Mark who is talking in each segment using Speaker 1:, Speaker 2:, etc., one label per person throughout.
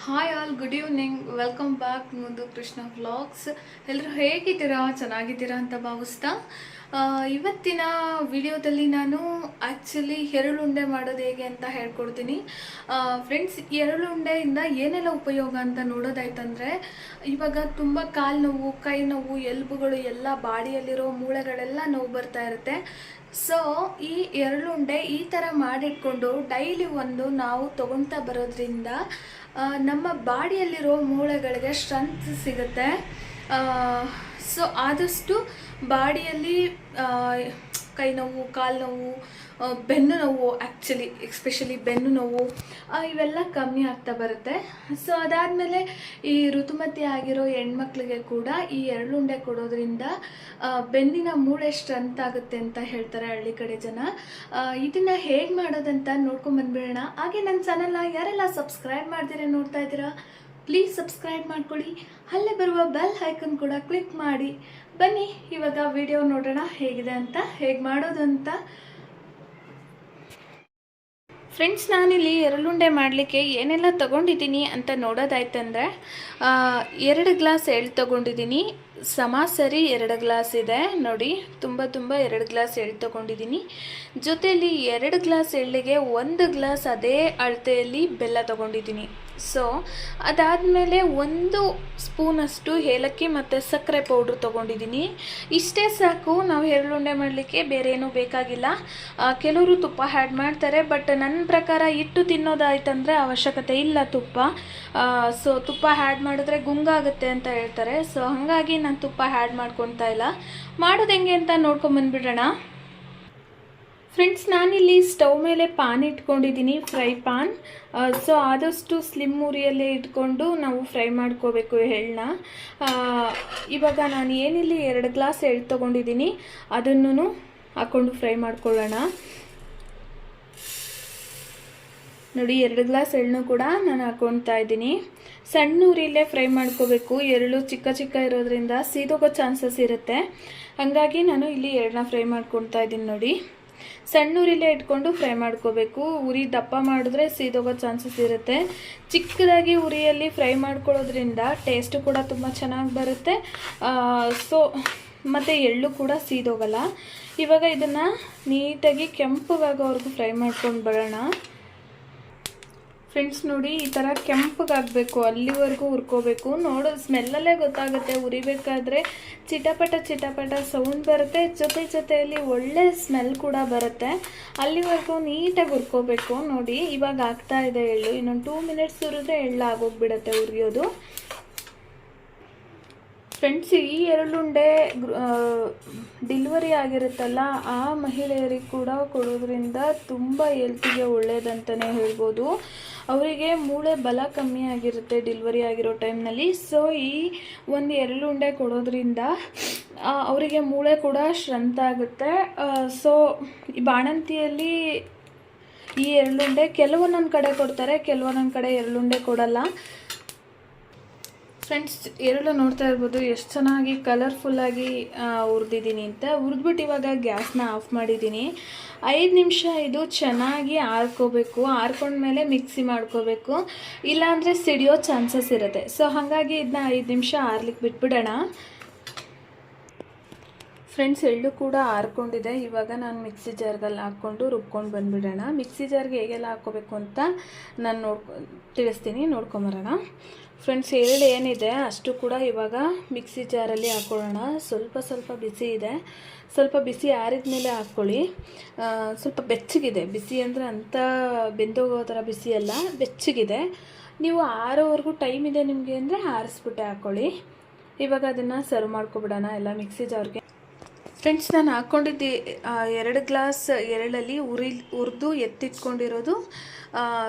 Speaker 1: Hi all, good evening. Welcome back ಮುಂದು Krishna vlogs. ಎಲ್ಲರೂ ಹೇಗಿದ್ದೀರಾ? ಚೆನ್ನಾಗಿದ್ದೀರಾ ಅಂತ ಭಾವಿಸ್ತಾ ಇವತ್ತಿನ ವಿಡಿಯೋದಲ್ಲಿ ನಾನು ಆ್ಯಕ್ಚುಲಿ ಎಳ್ಳುಂಡೆ ಮಾಡೋದು ಹೇಗೆ ಅಂತ ಹೇಳ್ಕೊಡ್ತೀನಿ. ಫ್ರೆಂಡ್ಸ್, ಎಳ್ಳುಂಡೆಯಿಂದ ಏನೆಲ್ಲ ಉಪಯೋಗ ಅಂತ ನೋಡೋದಾಯ್ತಂದರೆ, ಇವಾಗ ತುಂಬ ಕಾಲು ನೋವು, ಕೈ ನೋವು, ಎಲುಬುಗಳು ಎಲ್ಲ ಬಾಡಿಯಲ್ಲಿರೋ ಮೂಳೆಗಳೆಲ್ಲ ನೋವು ಬರ್ತಾ ಇರುತ್ತೆ. ಸೊ ಈ ಎಳ್ಳುಂಡೆ ಈ ಥರ ಮಾಡಿಟ್ಕೊಂಡು ಡೈಲಿ ಒಂದು ನಾವು ತೊಗೊಳ್ತಾ ಬರೋದ್ರಿಂದ ನಮ್ಮ ಬಾಡಿಯಲ್ಲಿರೋ ಮೂಳೆಗಳಿಗೆ ಸ್ಟ್ರೆಂತ್ ಸಿಗುತ್ತೆ. ಸೊ ಆದಷ್ಟು ಬಾಡಿಯಲ್ಲಿ ಕೈ ನೋವು, ಕಾಲು ನೋವು, ಬೆನ್ನು ನೋವು, ಆ್ಯಕ್ಚುಲಿ ಎಸ್ಪೆಷಲಿ ಬೆನ್ನು ನೋವು ಇವೆಲ್ಲ ಕಮ್ಮಿ ಆಗ್ತಾ ಬರುತ್ತೆ. ಸೊ ಅದಾದಮೇಲೆ ಈ ಋತುಮತಿ ಆಗಿರೋ ಹೆಣ್ಮಕ್ಳಿಗೆ ಕೂಡ ಈ ಎಳ್ಳುಂಡೆ ಕೊಡೋದ್ರಿಂದ ಬೆನ್ನಿನ ಮೂಳೆ ಸ್ಟ್ರೆಂತ್ ಆಗುತ್ತೆ ಅಂತ ಹೇಳ್ತಾರೆ ಹಳ್ಳಿ ಕಡೆ ಜನ. ಇದನ್ನು ಹೇಗೆ ಮಾಡೋದಂತ ನೋಡ್ಕೊಂಬಂದ್ಬಿಡೋಣ. ಹಾಗೆ ನನ್ನ ಚಾನಲ್ನ ಯಾರೆಲ್ಲ ಸಬ್ಸ್ಕ್ರೈಬ್ ಮಾಡ್ದಿರ ನೋಡ್ತಾ ಇದ್ದೀರಾ, ಪ್ಲೀಸ್ ಸಬ್ಸ್ಕ್ರೈಬ್ ಮಾಡ್ಕೊಳ್ಳಿ. ಅಲ್ಲೇ ಬರುವ ಬೆಲ್ ಐಕನ್ ಕೂಡ ಕ್ಲಿಕ್ ಮಾಡಿ. ಬನ್ನಿ ಇವಾಗ ವಿಡಿಯೋ ನೋಡೋಣ ಹೇಗಿದೆ ಅಂತ, ಹೇಗೆ ಮಾಡೋದು ಅಂತ. ಫ್ರೆಂಡ್ಸ್, ನಾನಿಲ್ಲಿ ಎಳ್ಳುಂಡೆ ಮಾಡಲಿಕ್ಕೆ ಏನೆಲ್ಲ ತೊಗೊಂಡಿದ್ದೀನಿ ಅಂತ ನೋಡೋದಾಯ್ತಂದರೆ, 2 ಗ್ಲಾಸ್ ಎಳ್ಳು ತೊಗೊಂಡಿದ್ದೀನಿ. ಸಮಾಸರಿ 2 ಗ್ಲಾಸ್ ಇದೆ ನೋಡಿ, ತುಂಬ 2 ಗ್ಲಾಸ್ ಎಳ್ಳು ತೊಗೊಂಡಿದ್ದೀನಿ. ಜೊತೆಯಲ್ಲಿ 2 ಗ್ಲಾಸ್ ಎಳ್ಳಿಗೆ 1 ಗ್ಲಾಸ್ ಅದೇ ಅಳತೆಯಲ್ಲಿ ಬೆಲ್ಲ ತೊಗೊಂಡಿದ್ದೀನಿ. ಸೊ ಅದಾದಮೇಲೆ 1 ಸ್ಪೂನಷ್ಟು ಏಲಕ್ಕಿ ಮತ್ತು ಸಕ್ಕರೆ ಪೌಡ್ರ್ ತೊಗೊಂಡಿದ್ದೀನಿ. ಇಷ್ಟೇ ಸಾಕು, ನಾವು ಎಳ್ಳುಂಡೆ ಮಾಡಲಿಕ್ಕೆ ಬೇರೆ ಏನೂ ಬೇಕಾಗಿಲ್ಲ. ಕೆಲವರು ತುಪ್ಪ ಆ್ಯಡ್ ಮಾಡ್ತಾರೆ, ಬಟ್ ನನ್ನ ಪ್ರಕಾರ ಹಿಟ್ಟು ತಿನ್ನೋದಾಯ್ತಂದರೆ ಅವಶ್ಯಕತೆ ಇಲ್ಲ ತುಪ್ಪ. ಸೊ ತುಪ್ಪ ಆ್ಯಡ್ ಮಾಡಿದ್ರೆ ಗುಂಗಾಗುತ್ತೆ ಅಂತ ಹೇಳ್ತಾರೆ. ಸೊ ಹಾಗಾಗಿ ನಾನು ತುಪ್ಪ ಆ್ಯಡ್ ಮಾಡ್ಕೊತಾ ಇಲ್ಲ. ಮಾಡೋದು ಹೆಂಗೆ ಅಂತ ನೋಡ್ಕೊಂಬಂದ್ಬಿಡೋಣ. ಫ್ರೆಂಡ್ಸ್, ನಾನಿಲ್ಲಿ ಸ್ಟವ್ ಮೇಲೆ ಪಾನ್ ಇಟ್ಕೊಂಡಿದ್ದೀನಿ, ಫ್ರೈ ಪಾನ್. ಸೊ ಆದಷ್ಟು ಸ್ಲಿಮ್ ಉರಿಯಲ್ಲೇ ಇಟ್ಕೊಂಡು ನಾವು ಫ್ರೈ ಮಾಡ್ಕೋಬೇಕು ಎಳ್ಳನ್ನ. ಇವಾಗ ನಾನು ಏನಿಲ್ಲಿ 2 ಗ್ಲಾಸ್ ಎಳ್ಳು ತೊಗೊಂಡಿದ್ದೀನಿ, ಅದನ್ನು ಹಾಕ್ಕೊಂಡು ಫ್ರೈ ಮಾಡ್ಕೊಳ್ಳೋಣ. ನೋಡಿ, 2 ಗ್ಲಾಸ್ ಎಳ್ಳನ್ನು ಕೂಡ ನಾನು ಹಾಕ್ಕೊಳ್ತಾ ಇದ್ದೀನಿ. ಸಣ್ಣ ಉರಿಯಲ್ಲೇ ಫ್ರೈ ಮಾಡ್ಕೋಬೇಕು. ಎಳ್ಳು ಚಿಕ್ಕ ಇರೋದ್ರಿಂದ ಸೀದೋಗೋ ಚಾನ್ಸಸ್ ಇರುತ್ತೆ. ಹಾಗಾಗಿ ನಾನು ಇಲ್ಲಿ ಎಳ್ಳನ್ನ ಫ್ರೈ ಮಾಡ್ಕೊಳ್ತಾ ಇದ್ದೀನಿ. ನೋಡಿ, ಸಣ್ಣ ಉರಿಲೇ ಇಟ್ಕೊಂಡು ಫ್ರೈ ಮಾಡ್ಕೋಬೇಕು. ಉರಿ ದಪ್ಪ ಮಾಡಿದ್ರೆ ಸೀದೋಗೋ ಚಾನ್ಸಸ್ ಇರುತ್ತೆ. ಚಿಕ್ಕದಾಗಿ ಉರಿಯಲ್ಲಿ ಫ್ರೈ ಮಾಡ್ಕೊಳ್ಳೋದ್ರಿಂದ ಟೇಸ್ಟು ಕೂಡ ತುಂಬ ಚೆನ್ನಾಗಿ ಬರುತ್ತೆ. ಸೊ ಮತ್ತು ಎಳ್ಳು ಕೂಡ ಸೀದೋಗಲ್ಲ. ಇವಾಗ ಇದನ್ನು ನೀಟಾಗಿ ಕೆಂಪಗಾಗೋವರೆಗೂ ಫ್ರೈ ಮಾಡ್ಕೊಂಡು ಬರೋಣ. ಫ್ರೆಂಡ್ಸ್ ನೋಡಿ, ಈ ಥರ ಕೆಂಪಗಾಗಬೇಕು, ಅಲ್ಲಿವರೆಗೂ ಹುರ್ಕೋಬೇಕು. ನೋಡೋ ಸ್ಮೆಲ್ಲಲ್ಲೇ ಗೊತ್ತಾಗುತ್ತೆ. ಉರಿಬೇಕಾದ್ರೆ ಚಿಟಪಟ ಸೌಂಡ್ ಬರುತ್ತೆ, ಜೊತೆಯಲ್ಲಿ ಒಳ್ಳೆ ಸ್ಮೆಲ್ ಕೂಡ ಬರುತ್ತೆ. ಅಲ್ಲಿವರೆಗೂ ನೀಟಾಗಿ ಹುರ್ಕೋಬೇಕು. ನೋಡಿ, ಇವಾಗ ಆಗ್ತಾ ಇದೆ ಎಳ್ಳು. ಇನ್ನೊಂದು 2 ಮಿನಿಟ್ಸ್ ಹುರಿದ್ರೆ ಎಳ್ಳು ಆಗೋಗ್ಬಿಡುತ್ತೆ ಹುರಿಯೋದು. ಫ್ರೆಂಡ್ಸ್, ಈ ಎಳ್ಳುಂಡೆ ಡೆಲಿವರಿ ಆಗಿರುತ್ತಲ್ಲ ಆ ಮಹಿಳೆಯರಿಗೆ ಕೂಡ ಕೊಡೋದ್ರಿಂದ ತುಂಬ ಹೆಲ್ತಿಗೆ ಒಳ್ಳೆಯದಂತಲೇ ಹೇಳ್ಬೋದು. ಅವರಿಗೆ ಮೂಳೆ ಬಲ ಕಮ್ಮಿ ಆಗಿರುತ್ತೆ ಡೆಲಿವರಿ ಆಗಿರೋ ಟೈಮ್ನಲ್ಲಿ. ಸೊ ಈ ಒಂದು ಎಳ್ಳುಂಡೆ ಕೊಡೋದ್ರಿಂದ ಅವರಿಗೆ ಮೂಳೆ ಕೂಡ ಸ್ಟ್ರೆಂತ್ ಆಗುತ್ತೆ. ಸೊ ಈ ಬಾಣಂತಿಯಲ್ಲಿ ಈ ಎಳ್ಳುಂಡೆ ಕೆಲವೊಂದೊಂದು ಕಡೆ ಕೊಡ್ತಾರೆ, ಕೆಲವೊಂದೊಂದು ಕಡೆ ಎಳ್ಳುಂಡೆ ಕೊಡಲ್ಲ. ಫ್ರೆಂಡ್ಸ್, ಎಳ್ಳು ನೋಡ್ತಾ ಇರ್ಬೋದು ಎಷ್ಟು ಚೆನ್ನಾಗಿ ಕಲರ್ಫುಲ್ಲಾಗಿ ಹುರಿದಿದ್ದೀನಿ ಅಂತ. ಹುರಿದ್ಬಿಟ್ಟು ಇವಾಗ ಗ್ಯಾಸ್ನ ಆಫ್ ಮಾಡಿದ್ದೀನಿ. 5 ನಿಮಿಷ ಇದು ಚೆನ್ನಾಗಿ ಆರ್ಕೋಬೇಕು. ಆರ್ಕೊಂಡ್ಮೇಲೆ ಮಿಕ್ಸಿ ಮಾಡ್ಕೋಬೇಕು, ಇಲ್ಲಾಂದರೆ ಸಿಡಿಯೋ ಚಾನ್ಸಸ್ ಇರುತ್ತೆ. ಸೊ ಹಾಗಾಗಿ ಇದನ್ನ 5 ನಿಮಿಷ ಆರ್ಲಿಕ್ಕೆ ಬಿಟ್ಬಿಡೋಣ. ಫ್ರೆಂಡ್ಸ್, ಎಳ್ಳು ಕೂಡ ಆರ್ಕೊಂಡಿದೆ. ಇವಾಗ ನಾನು ಮಿಕ್ಸಿ ಜಾರ್ಗಲ್ಲಿ ಹಾಕ್ಕೊಂಡು ರುಬ್ಕೊಂಡು ಬಂದುಬಿಡೋಣ. ಮಿಕ್ಸಿ ಜಾರ್ಗೆ ಹೇಗೆಲ್ಲ ಹಾಕ್ಕೋಬೇಕು ಅಂತ ನಾನು ತಿಳಿಸ್ತೀನಿ, ನೋಡ್ಕೊಂಬರೋಣ. ಫ್ರೆಂಡ್ಸ್, ಎಳ್ಳು ಏನಿದೆ ಅಷ್ಟು ಕೂಡ ಇವಾಗ ಮಿಕ್ಸಿ ಜಾರಲ್ಲಿ ಹಾಕ್ಕೊಳ್ಳೋಣ. ಸ್ವಲ್ಪ ಬಿಸಿ ಇದೆ. ಸ್ವಲ್ಪ ಬಿಸಿ ಆರಿದ ಮೇಲೆ ಹಾಕ್ಕೊಳ್ಳಿ. ಸ್ವಲ್ಪ ಬೆಚ್ಚಗಿದೆ. ಬಿಸಿ ಅಂದರೆ ಅಂಥ ಬೆಂದೋಗೋ ಥರ ಬಿಸಿ ಅಲ್ಲ, ಬೆಚ್ಚಗಿದೆ. ನೀವು ಆರೋವರೆಗೂ ಟೈಮ್ ಇದೆ ನಿಮಗೆ ಅಂದರೆ ಆರಿಸ್ಬಿಟ್ಟೆ ಹಾಕ್ಕೊಳ್ಳಿ. ಇವಾಗ ಅದನ್ನು ಸರ್ವ್ ಮಾಡ್ಕೊಬಿಡೋಣ ಎಲ್ಲ ಮಿಕ್ಸಿ ಜಾರ್ಗೆ. ಫ್ರೆಂಡ್ಸ್, ನಾನು ಹಾಕ್ಕೊಂಡಿದ್ದೆ 2 ಗ್ಲಾಸ್ ಎಳ್ಳಲ್ಲಿ ಹುರಿದು ಎತ್ತಿಟ್ಕೊಂಡಿರೋದು,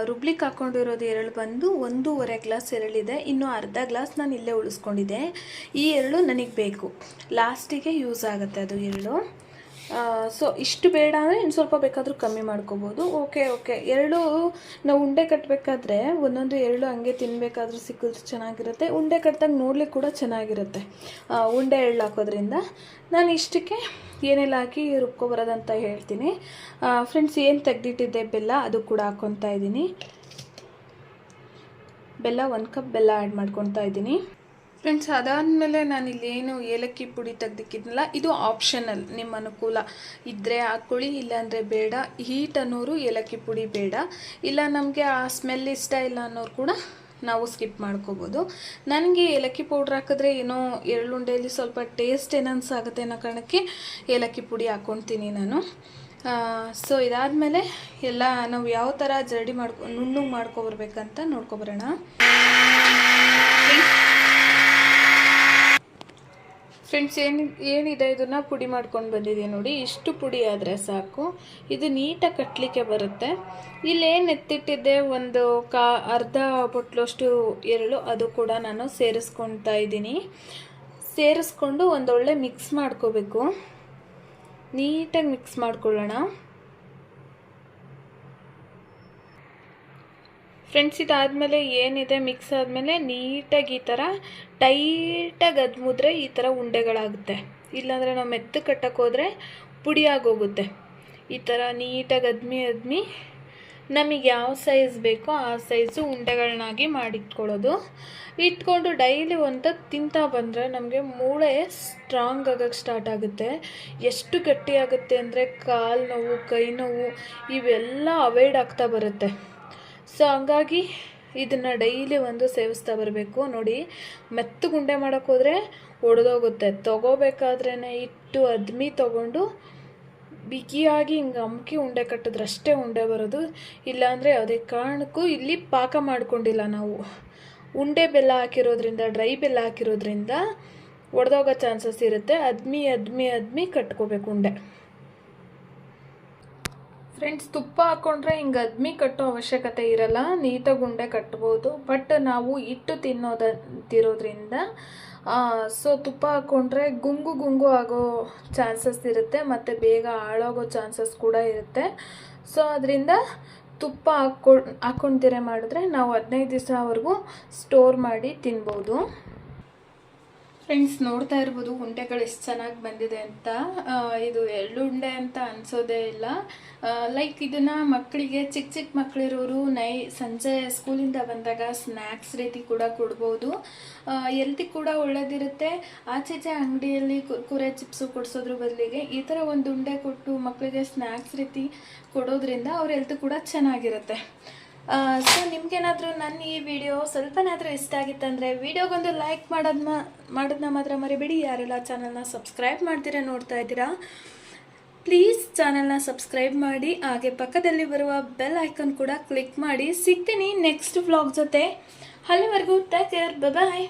Speaker 1: ರುಬ್ಲಿಕ್ಕೆ ಹಾಕ್ಕೊಂಡಿರೋದು ಎಳ್ಳು ಬಂದು 1.5 ಗ್ಲಾಸ್ ಎಳ್ಳಿದೆ. ಇನ್ನು ಅರ್ಧ ಗ್ಲಾಸ್ ನಾನು ಇಲ್ಲೇ ಉಳಿಸ್ಕೊಂಡಿದ್ದೆ. ಈ ಎಳ್ಳು ನನಗೆ ಬೇಕು, ಲಾಸ್ಟಿಗೆ ಯೂಸ್ ಆಗುತ್ತೆ ಅದು ಎಳ್ಳು. ಸೊ ಇಷ್ಟು ಬೇಡ ಅಂದರೆ ಇನ್ನು ಸ್ವಲ್ಪ ಬೇಕಾದರೂ ಕಮ್ಮಿ ಮಾಡ್ಕೋಬೋದು. ಓಕೆ ಎಳ್ಳು ನಾವು ಉಂಡೆ ಕಟ್ಟಬೇಕಾದ್ರೆ ಒಂದೊಂದು ಎಳ್ಳು ಹಂಗೆ ತಿನ್ನಬೇಕಾದ್ರೂ ಸಿಕ್ಕಿದ್ರೆ ಚೆನ್ನಾಗಿರುತ್ತೆ. ಉಂಡೆ ಕಟ್ಟಿದಾಗ ನೋಡ್ಲಿಕ್ಕೆ ಕೂಡ ಚೆನ್ನಾಗಿರುತ್ತೆ ಉಂಡೆ ಎಳ್ಳು ಹಾಕೋದ್ರಿಂದ. ನಾನು ಇಷ್ಟಕ್ಕೆ ಏನೆಲ್ಲ ಹಾಕಿ ರುಬ್ಕೊಬರೋದಂತ ಹೇಳ್ತೀನಿ. ಫ್ರೆಂಡ್ಸ್, ಏನು ತೆಗೆದಿಟ್ಟಿದ್ದೆ ಬೆಲ್ಲ ಅದು ಕೂಡ ಹಾಕ್ಕೊತಾ ಇದ್ದೀನಿ. ಬೆಲ್ಲ 1 ಕಪ್ ಬೆಲ್ಲ ಆ್ಯಡ್ ಮಾಡ್ಕೊತಾ ಇದ್ದೀನಿ. ಫ್ರೆಂಡ್ಸ್, ಅದಾದಮೇಲೆ ನಾನಿಲ್ಲಿ ಏನು ಏಲಕ್ಕಿ ಪುಡಿ ತೆಗ್ದಿಕ್ಕಿದ್ನಲ್ಲ, ಇದು ಆಪ್ಷನಲ್, ನಿಮ್ಮ ಅನುಕೂಲ ಇದ್ದರೆ ಹಾಕ್ಕೊಳ್ಳಿ, ಇಲ್ಲಾಂದರೆ ಬೇಡ. ಹೀಟ್ ಅನ್ನೋರು ಏಲಕ್ಕಿ ಪುಡಿ ಬೇಡ, ಇಲ್ಲ ನಮಗೆ ಆ ಸ್ಮೆಲ್ ಇಷ್ಟ ಇಲ್ಲ ಅನ್ನೋರು ಕೂಡ ನಾವು ಸ್ಕಿಪ್ ಮಾಡ್ಕೋಬೋದು. ನನಗೆ ಏಲಕ್ಕಿ ಪೌಡ್ರ್ ಹಾಕಿದ್ರೆ ಏನೋ ಎಳ್ಳುಂಡೆಯಲ್ಲಿ ಸ್ವಲ್ಪ ಟೇಸ್ಟ್ ಏನನ್ಸ್ ಆಗುತ್ತೆ ಅನ್ನೋ ಕಾರಣಕ್ಕೆ ಏಲಕ್ಕಿ ಪುಡಿ ಹಾಕ್ಕೊತೀನಿ ನಾನು. ಸೊ ಇದಾದಮೇಲೆ ಎಲ್ಲ ನಾವು ಯಾವ ಥರ ಜರಡಿ ನುಣ್ಣಗೆ ಮಾಡ್ಕೊಬರ್ಬೇಕಂತ ನೋಡ್ಕೊಬರೋಣ. ಫ್ರೆಂಡ್ಸ್, ಏನಿದೆ ಇದನ್ನು ಪುಡಿ ಮಾಡ್ಕೊಂಡು ಬಂದಿದ್ದೀನಿ ನೋಡಿ. ಇಷ್ಟು ಪುಡಿ ಆದರೆ ಸಾಕು, ಇದು ನೀಟಾಗಿ ಕಟ್ಟಲಿಕ್ಕೆ ಬರುತ್ತೆ. ಇಲ್ಲೇನು ಎತ್ತಿಟ್ಟಿದ್ದೆ ಒಂದು ಅರ್ಧ ಬೊಟ್ಲಷ್ಟು ಎಳ್ಳು, ಅದು ಕೂಡ ನಾನು ಸೇರಿಸ್ಕೊತಾ ಇದ್ದೀನಿ. ಸೇರಿಸ್ಕೊಂಡು ಒಂದೊಳ್ಳೆ ಮಿಕ್ಸ್ ಮಾಡ್ಕೋಬೇಕು, ನೀಟಾಗಿ ಮಿಕ್ಸ್ ಮಾಡ್ಕೊಳ್ಳೋಣ. ಫ್ರೆಂಡ್ಸ್, ಇದಾದಮೇಲೆ ಏನಿದೆ ಮಿಕ್ಸ್ ಆದಮೇಲೆ ನೀಟಾಗಿ ಈ ಥರ ಟೈಟಾಗಿ ಅದ್ಮುದ್ರೆ ಈ ಥರ ಉಂಡೆಗಳಾಗುತ್ತೆ. ಇಲ್ಲಾಂದರೆ ನಾವು ಮೆತ್ತು ಕಟ್ಟಕ್ಕೆ ಹೋದರೆ ಪುಡಿ ಆಗೋಗುತ್ತೆ. ಈ ಥರ ನೀಟಾಗಿ ಅದ್ಮಿ ನಮಗೆ ಯಾವ ಸೈಜ್ ಬೇಕೋ ಆ ಸೈಜು ಉಂಡೆಗಳನ್ನಾಗಿ ಮಾಡಿಟ್ಕೊಳ್ಳೋದು. ಇಟ್ಕೊಂಡು ಡೈಲಿ ಒಂದು ತಿಂತಾ ಬಂದರೆ ನಮಗೆ ಮೂಳೆ ಸ್ಟ್ರಾಂಗ್ ಆಗೋಕ್ಕೆ ಸ್ಟಾರ್ಟ್ ಆಗುತ್ತೆ. ಎಷ್ಟು ಗಟ್ಟಿಯಾಗುತ್ತೆ ಅಂದರೆ ಕಾಲು ನೋವು, ಕೈ ನೋವು ಇವೆಲ್ಲ ಅವಾಯ್ಡ್ ಆಗ್ತಾ ಬರುತ್ತೆ. ಸೊ ಹಂಗಾಗಿ ಇದನ್ನು ಡೈಲಿ ಒಂದು ಸೇವಿಸ್ತಾ ಬರಬೇಕು. ನೋಡಿ, ಮೆತ್ತು ಗುಂಡೆ ಮಾಡೋಕ್ಕೆ ಹೋದರೆ ಒಡೆದೋಗುತ್ತೆ. ತೊಗೋಬೇಕಾದ್ರೇ ಇಟ್ಟು ಅದ್ಮಿ ತೊಗೊಂಡು ಬಿಗಿಯಾಗಿ ಹಿಂಗೆ ಅಮ್ಕಿ ಉಂಡೆ ಕಟ್ಟಿದ್ರಷ್ಟೇ ಉಂಡೆ ಬರೋದು. ಇಲ್ಲಾಂದರೆ ಯಾವುದೇ ಕಾರಣಕ್ಕೂ ಇಲ್ಲಿ ಪಾಕ ಮಾಡ್ಕೊಂಡಿಲ್ಲ ನಾವು. ಉಂಡೆ ಬೆಲ್ಲ ಹಾಕಿರೋದ್ರಿಂದ, ಡ್ರೈ ಬೆಲ್ಲ ಹಾಕಿರೋದ್ರಿಂದ ಒಡೆದೋಗೋ ಚಾನ್ಸಸ್ ಇರುತ್ತೆ. ಅದ್ಮಿ ಕಟ್ಕೋಬೇಕು ಉಂಡೆ. ಫ್ರೆಂಡ್ಸ್, ತುಪ್ಪ ಹಾಕ್ಕೊಂಡ್ರೆ ಹಿಂಗೆ ಅದ್ಮಿ ಕಟ್ಟೋ ಅವಶ್ಯಕತೆ ಇರಲ್ಲ, ನೀಟಾಗಿ ಉಂಡೆ ಕಟ್ಬೋದು. ಬಟ್ ನಾವು ಹಿಟ್ಟು ತಿನ್ನೋದಿರೋದ್ರಿಂದ ಸೊ ತುಪ್ಪ ಹಾಕ್ಕೊಂಡ್ರೆ ಗುಂಗು ಆಗೋ ಚಾನ್ಸಸ್ ಇರುತ್ತೆ, ಮತ್ತು ಬೇಗ ಹಾಳಾಗೋ ಚಾನ್ಸಸ್ ಕೂಡ ಇರುತ್ತೆ. ಸೊ ಅದರಿಂದ ತುಪ್ಪ ಹಾಕ್ಕೊಂತೀರೆ ಮಾಡಿದ್ರೆ ನಾವು 15 ದಿವಸವರೆಗೂ ಸ್ಟೋರ್ ಮಾಡಿ ತಿನ್ಬೋದು. ಫ್ರೆಂಡ್ಸ್, ನೋಡ್ತಾ ಇರ್ಬೋದು ಉಂಡೆಗಳು ಎಷ್ಟು ಚೆನ್ನಾಗಿ ಬಂದಿದೆ ಅಂತ. ಇದು ಎಳ್ಳುಂಡೆ ಅಂತ ಅನಿಸೋದೇ ಇಲ್ಲ. ಲೈಕ್ ಇದನ್ನು ಮಕ್ಕಳಿಗೆ, ಚಿಕ್ಕ ಮಕ್ಕಳಿರೋರು ಸಂಜೆ ಸ್ಕೂಲಿಂದ ಬಂದಾಗ ಸ್ನ್ಯಾಕ್ಸ್ ರೀತಿ ಕೂಡ ಕೊಡ್ಬೋದು. ಹೆಲ್ತಿ ಕೂಡ ಒಳ್ಳೆದಿರುತ್ತೆ. ಆಚೆ ಅಂಗಡಿಯಲ್ಲಿ ಕುರ್ಕುರೆ ಚಿಪ್ಸು ಕೊಡಿಸೋದ್ರ ಬದಲಿಗೆ ಈ ಥರ ಒಂದು ಉಂಡೆ ಕೊಟ್ಟು ಮಕ್ಕಳಿಗೆ ಸ್ನ್ಯಾಕ್ಸ್ ರೀತಿ ಕೊಡೋದ್ರಿಂದ ಅವ್ರ ಹೆಲ್ತ್ ಕೂಡ ಚೆನ್ನಾಗಿರುತ್ತೆ. ಸೊ ನಿಮ್ಗೇನಾದರೂ ನನ್ನ ಈ ವಿಡಿಯೋ ಸ್ವಲ್ಪನಾದರೂ ಇಷ್ಟ ಆಗಿತ್ತಂದರೆ ವಿಡಿಯೋಗೊಂದು ಲೈಕ್ ಮಾಡೋದನ್ನ ಮಾತ್ರ ಮರಿಬೇಡಿ. ಯಾರೆಲ್ಲ ಚಾನಲ್ನ ಸಬ್ಸ್ಕ್ರೈಬ್ ಮಾಡ್ತೀರಾ ನೋಡ್ತಾ ಇದ್ದೀರಾ, ಪ್ಲೀಸ್ ಚಾನಲ್ನ ಸಬ್ಸ್ಕ್ರೈಬ್ ಮಾಡಿ. ಹಾಗೆ ಪಕ್ಕದಲ್ಲಿ ಬರುವ ಬೆಲ್ ಐಕಾನ್ ಕೂಡ ಕ್ಲಿಕ್ ಮಾಡಿ. ಸಿಗ್ತೀನಿ ನೆಕ್ಸ್ಟ್ ವ್ಲಾಗ್ ಜೊತೆ. ಅಲ್ಲಿವರೆಗೂ ಟೇಕ್ ಕೇರ್, ಬಾಯ್.